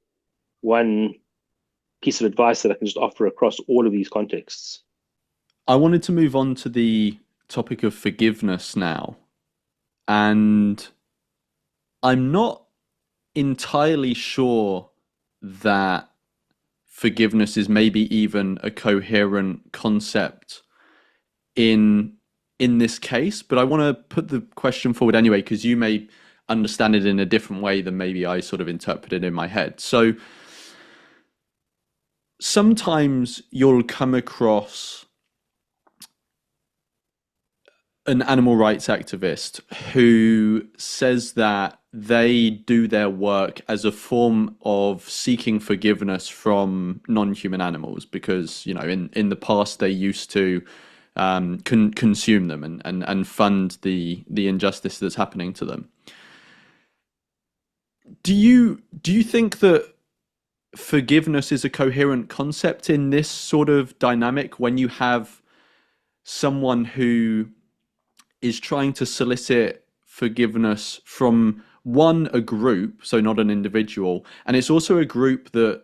one piece of advice that I can just offer across all of these contexts. I wanted to move on to the topic of forgiveness now. And I'm not entirely sure that forgiveness is maybe even a coherent concept in this case, but I want to put the question forward anyway, because you may understand it in a different way than maybe I sort of interpret it in my head. So sometimes you'll come across an animal rights activist who says that they do their work as a form of seeking forgiveness from non-human animals, because in the past they used to consume them and fund the injustice that's happening to them. Do you think that forgiveness is a coherent concept in this sort of dynamic, when you have someone who is trying to solicit forgiveness from a group, so not an individual, and it's also a group that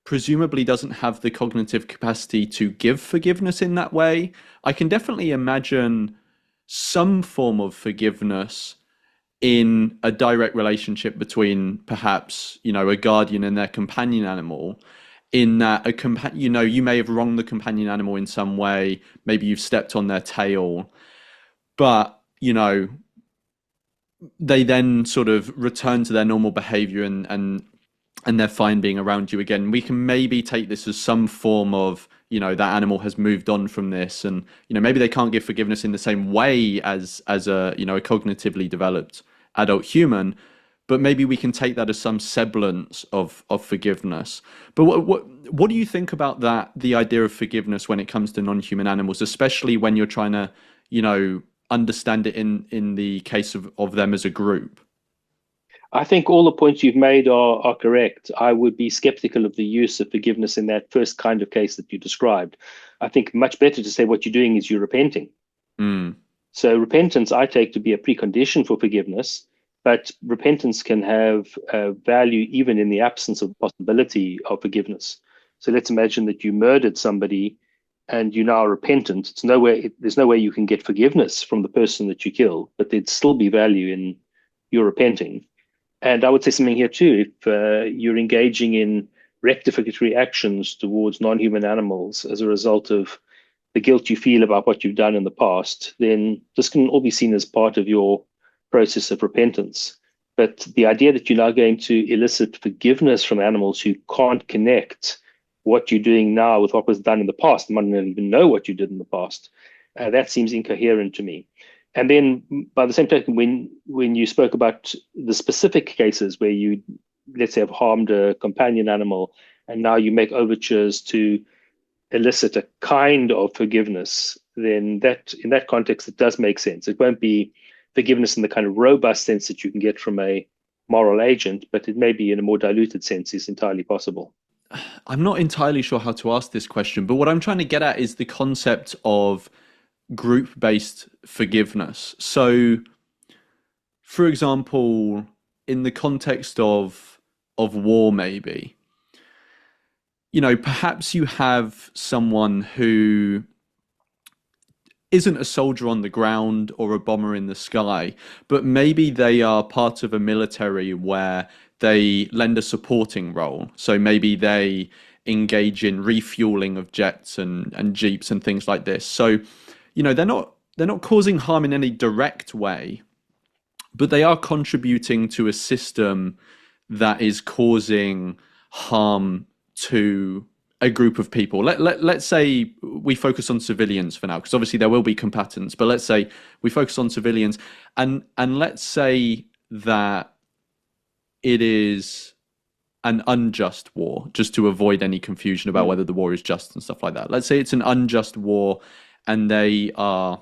presumably doesn't have the cognitive capacity to give forgiveness in that way. I can definitely imagine some form of forgiveness in a direct relationship between perhaps, a guardian and their companion animal, in that you may have wronged the companion animal in some way, maybe you've stepped on their tail, but they then sort of return to their normal behavior, and they're fine being around you again. We can maybe take this as some form of, that animal has moved on from this, and maybe they can't give forgiveness in the same way as a cognitively developed adult human, but maybe we can take that as some semblance of forgiveness. But what do you think about that, the idea of forgiveness when it comes to non-human animals, especially when you're trying to understand it in the case of them as a group? I think all the points you've made are correct. I would be skeptical of the use of forgiveness in that first kind of case that you described. I think much better to say what you're doing is you're repenting. Mm. So repentance, I take to be a precondition for forgiveness, but repentance can have value even in the absence of possibility of forgiveness. So let's imagine that you murdered somebody and you're now repentant. There's no way you can get forgiveness from the person that you killed, but there'd still be value in your repenting. And I would say something here too. If you're engaging in rectificatory actions towards non-human animals as a result of the guilt you feel about what you've done in the past, then this can all be seen as part of your process of repentance. But the idea that you're now going to elicit forgiveness from animals who can't connect what you're doing now with what was done in the past, might not even know what you did in the past, that seems incoherent to me. And then by the same token, when you spoke about the specific cases where you, let's say, have harmed a companion animal, and now you make overtures to elicit a kind of forgiveness, then that in that context, it does make sense. It won't be forgiveness in the kind of robust sense that you can get from a moral agent, but it may be in a more diluted sense is entirely possible. I'm not entirely sure how to ask this question, but what I'm trying to get at is the concept of group-based forgiveness. So, for example, in the context of war, maybe, perhaps you have someone who isn't a soldier on the ground or a bomber in the sky, but maybe they are part of a military where they lend a supporting role. So maybe they engage in refueling of jets and jeeps and things like this. So, they're not causing harm in any direct way, but they are contributing to a system that is causing harm to a group of people. Let's say we focus on civilians for now, because obviously there will be combatants, but let's say we focus on civilians, and let's say that it is an unjust war, just to avoid any confusion about whether the war is just and stuff like that. Let's say it's an unjust war and they are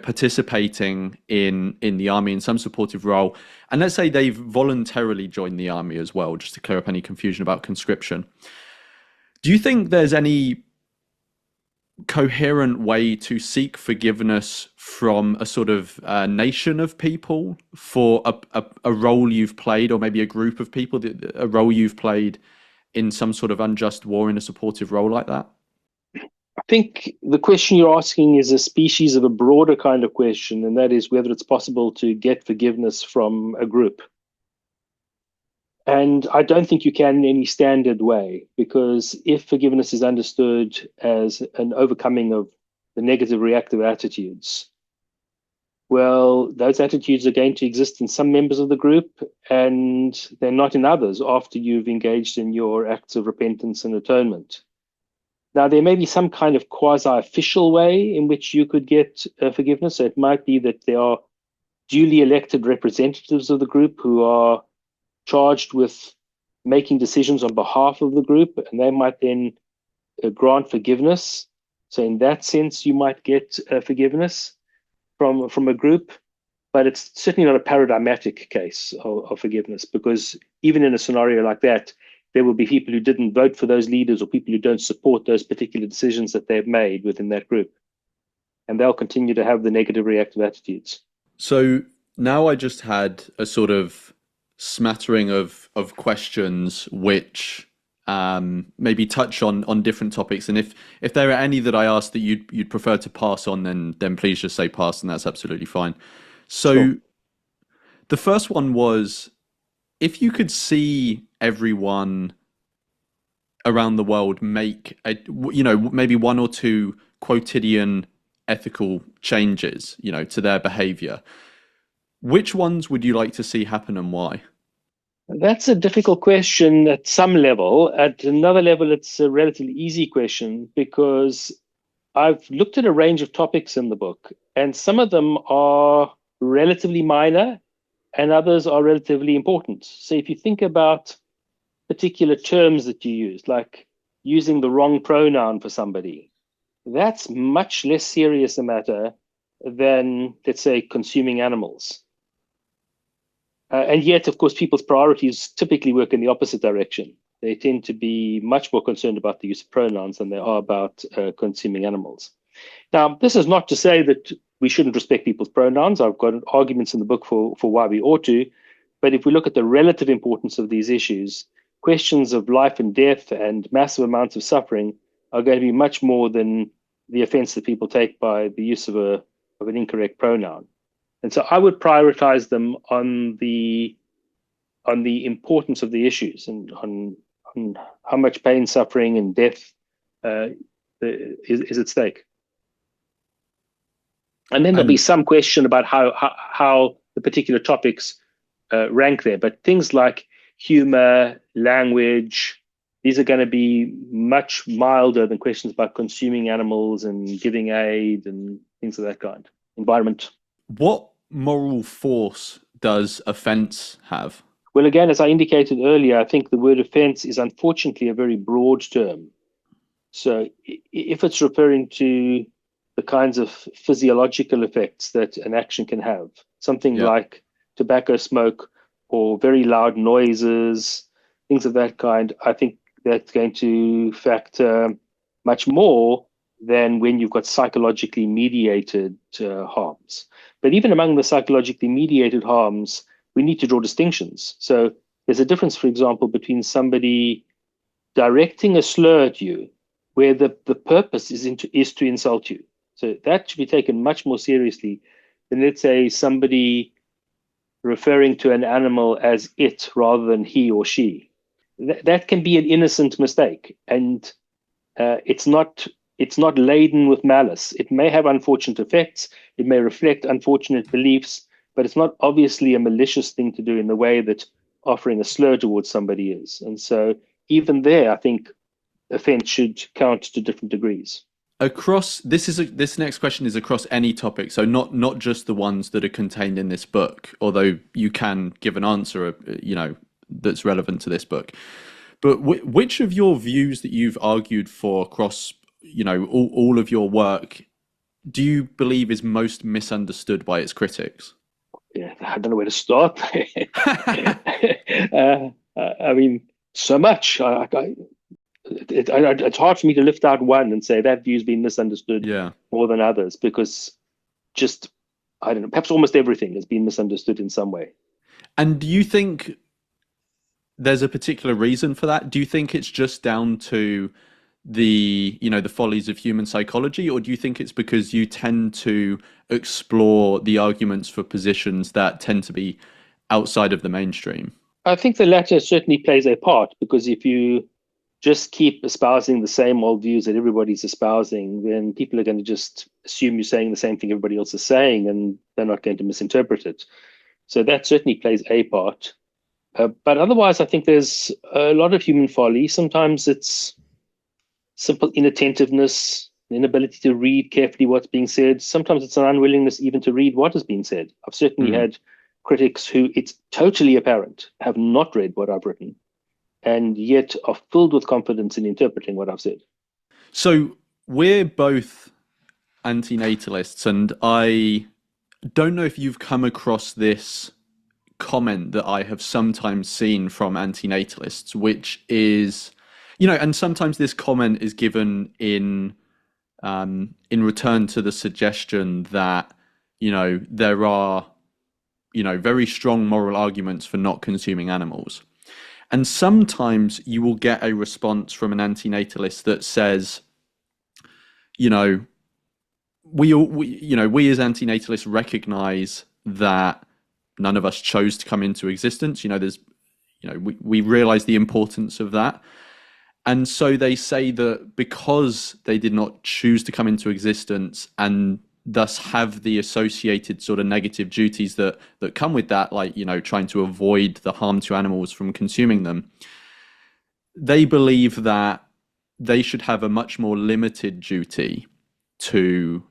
participating in the army in some supportive role, and let's say they've voluntarily joined the army as well, just to clear up any confusion about conscription. Do you think there's any coherent way to seek forgiveness from a sort of nation of people for a role you've played, or maybe a group of people, a role you've played in some sort of unjust war in a supportive role like that? I think the question you're asking is a species of a broader kind of question, and that is whether it's possible to get forgiveness from a group. And I don't think you can in any standard way, because if forgiveness is understood as an overcoming of the negative reactive attitudes, well, those attitudes are going to exist in some members of the group and they're not in others after you've engaged in your acts of repentance and atonement. Now, there may be some kind of quasi-official way in which you could get forgiveness. So it might be that there are duly elected representatives of the group who are charged with making decisions on behalf of the group, and they might then grant forgiveness. So in that sense, you might get forgiveness from a group, but it's certainly not a paradigmatic case of forgiveness, because even in a scenario like that, there will be people who didn't vote for those leaders or people who don't support those particular decisions that they've made within that group. And they'll continue to have the negative reactive attitudes. So now I just had a sort of smattering of questions which maybe touch on different topics. And if there are any that I ask that you'd prefer to pass on, then please just say pass, and that's absolutely fine. Sure. So the first one was, if you could see everyone around the world make maybe one or two quotidian ethical changes, to their behavior, which ones would you like to see happen and why? That's a difficult question at some level. At another level, it's a relatively easy question because I've looked at a range of topics in the book, and some of them are relatively minor and others are relatively important. So if you think about particular terms that you use, like using the wrong pronoun for somebody, that's much less serious a matter than, let's say, consuming animals. And yet, of course, people's priorities typically work in the opposite direction. They tend to be much more concerned about the use of pronouns than they are about consuming animals. Now, this is not to say that we shouldn't respect people's pronouns. I've got arguments in the book for why we ought to. But if we look at the relative importance of these issues, questions of life and death and massive amounts of suffering are going to be much more than the offense that people take by the use of an incorrect pronoun. And so I would prioritize them on the importance of the issues and on how much pain, suffering, and death is at stake. And then there'll be some question about how the particular topics rank there. But things like humor, language, these are going to be much milder than questions about consuming animals and giving aid and things of that kind. Environment. What moral force does offense have? Well, again, as I indicated earlier, I think the word offense is unfortunately a very broad term. So if it's referring to the kinds of physiological effects that an action can have, something like tobacco smoke or very loud noises, things of that kind, I think that's going to factor much more than when you've got psychologically mediated harms. But even among the psychologically mediated harms, we need to draw distinctions. So there's a difference, for example, between somebody directing a slur at you where the purpose is to insult you. So that should be taken much more seriously than, let's say, somebody referring to an animal as it rather than he or she. That can be an innocent mistake, and it's not laden with malice. It may have unfortunate effects, it may reflect unfortunate beliefs, but it's not obviously a malicious thing to do in the way that offering a slur towards somebody is. And so even there, I think offense should count to different degrees. This next question is across any topic, so not just the ones that are contained in this book, although you can give an answer, that's relevant to this book. But which of your views that you've argued for across, all of your work, do you believe is most misunderstood by its critics? Yeah, I don't know where to start. I mean, so much. It's hard for me to lift out one and say that view's been misunderstood more than others, because just, I don't know, perhaps almost everything has been misunderstood in some way. And do you think there's a particular reason for that? Do you think it's just down to the follies of human psychology, or do you think it's because you tend to explore the arguments for positions that tend to be outside of the mainstream? I think the latter certainly plays a part, because if you just keep espousing the same old views that everybody's espousing, then people are going to just assume you're saying the same thing everybody else is saying, and they're not going to misinterpret it. So that certainly plays a part. But otherwise, I think there's a lot of human folly. Sometimes it's simple inattentiveness, the inability to read carefully what's being said. Sometimes it's an unwillingness even to read what has been said. I've certainly had critics who, it's totally apparent, have not read what I've written, and yet are filled with confidence in interpreting what I've said. So we're both antinatalists, and I don't know if you've come across this comment that I have sometimes seen from antinatalists, which is, and sometimes this comment is given in return to the suggestion that, there are, very strong moral arguments for not consuming animals. And sometimes you will get a response from an antinatalist that says, you know, we as antinatalists recognize that none of us chose to come into existence. We realize the importance of that. And so they say that because they did not choose to come into existence and thus have the associated sort of negative duties that come with that, like, trying to avoid the harm to animals from consuming them, they believe that they should have a much more limited duty to,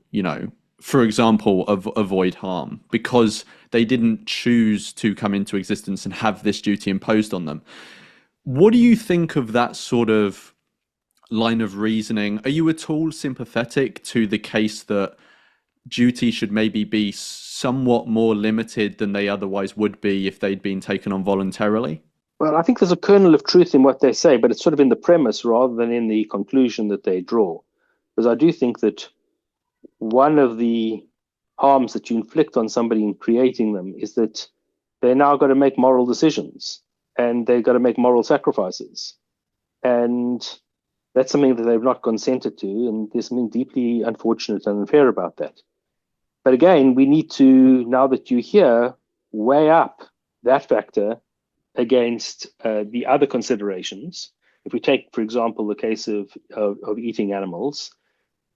for example, avoid harm, because they didn't choose to come into existence and have this duty imposed on them. What do you think of that sort of line of reasoning? Are you at all sympathetic to the case that duty should maybe be somewhat more limited than they otherwise would be if they'd been taken on voluntarily? Well, I think there's a kernel of truth in what they say, but it's sort of in the premise rather than in the conclusion that they draw. Because I do think that one of the harms that you inflict on somebody in creating them is that they're now got to make moral decisions and they've got to make moral sacrifices. And that's something that they've not consented to, and there's something deeply unfortunate and unfair about that. But again, we need to, now that you're here, weigh up that factor against the other considerations. If we take, for example, the case of eating animals,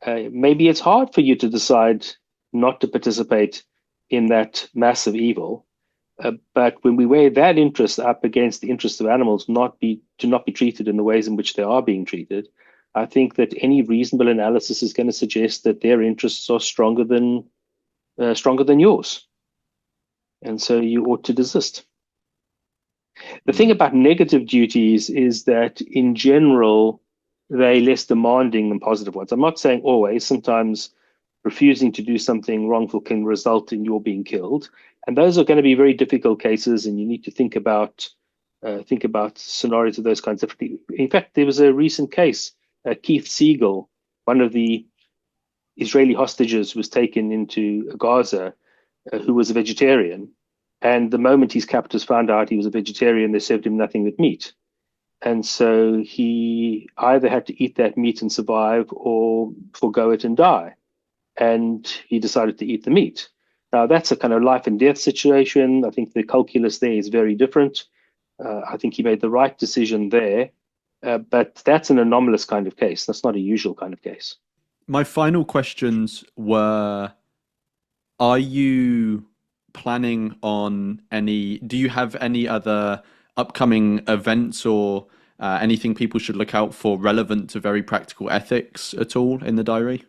maybe it's hard for you to decide not to participate in that massive evil. But when we weigh that interest up against the interests of animals to not be treated in the ways in which they are being treated, I think that any reasonable analysis is going to suggest that their interests are stronger than yours, and so you ought to desist. The thing about negative duties is that, in general, they're less demanding than positive ones. I'm not saying always. Sometimes refusing to do something wrongful can result in your being killed. And those are going to be very difficult cases, and you need to think about scenarios of those kinds of things. In fact, there was a recent case. Keith Siegel, one of the Israeli hostages, was taken into Gaza, who was a vegetarian. And the moment his captors found out he was a vegetarian, they served him nothing but meat. And so he either had to eat that meat and survive or forgo it and die. And he decided to eat the meat. Now, that's a kind of life and death situation. I think the calculus there is very different. I think he made the right decision there. But that's an anomalous kind of case. That's not a usual kind of case. My final questions were, are you planning on do you have any other upcoming events or anything people should look out for relevant to very practical ethics at all in the diary?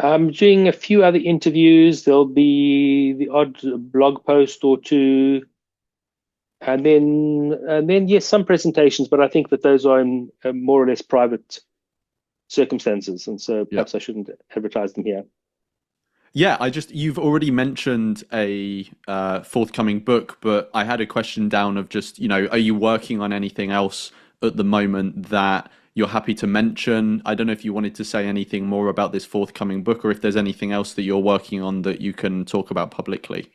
I'm doing a few other interviews. There'll be the odd blog post or two, and then yes, some presentations. But I think that those are in more or less private circumstances, and so perhaps I shouldn't advertise them here. Yeah, you've already mentioned a forthcoming book, but I had a question down of just, are you working on anything else at the moment that you're happy to mention? I don't know if you wanted to say anything more about this forthcoming book, or if there's anything else that you're working on that you can talk about publicly.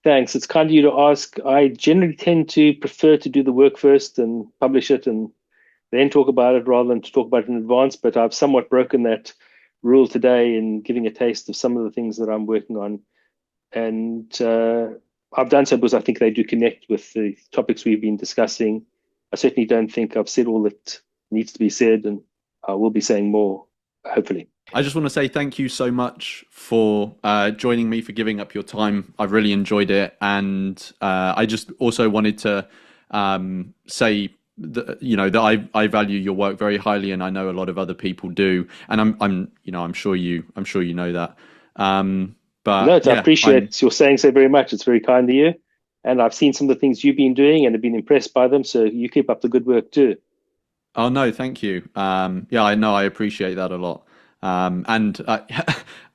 Thanks. It's kind of you to ask. I generally tend to prefer to do the work first and publish it and then talk about it rather than to talk about it in advance. But I've somewhat broken that rule today in giving a taste of some of the things that I'm working on. And I've done so because I think they do connect with the topics we've been discussing. I certainly don't think I've said all that needs to be said, and I will be saying more, hopefully. I just want to say thank you so much for joining me, for giving up your time. I've really enjoyed it. And I just also wanted to say that I value your work very highly, and I know a lot of other people do. And I'm sure you know that. But no, I appreciate your saying so very much. It's very kind of you. And I've seen some of the things you've been doing and have been impressed by them. So you keep up the good work too. Oh, no, thank you. Yeah, I know. I appreciate that a lot. And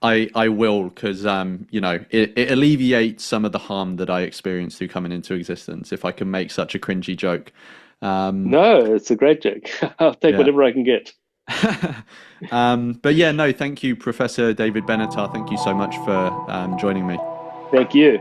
I will, because, it alleviates some of the harm that I experienced through coming into existence, if I can make such a cringy joke. No, it's a great joke. I'll take whatever I can get. But yeah, no, thank you, Professor David Benatar. Thank you so much for joining me. Thank you.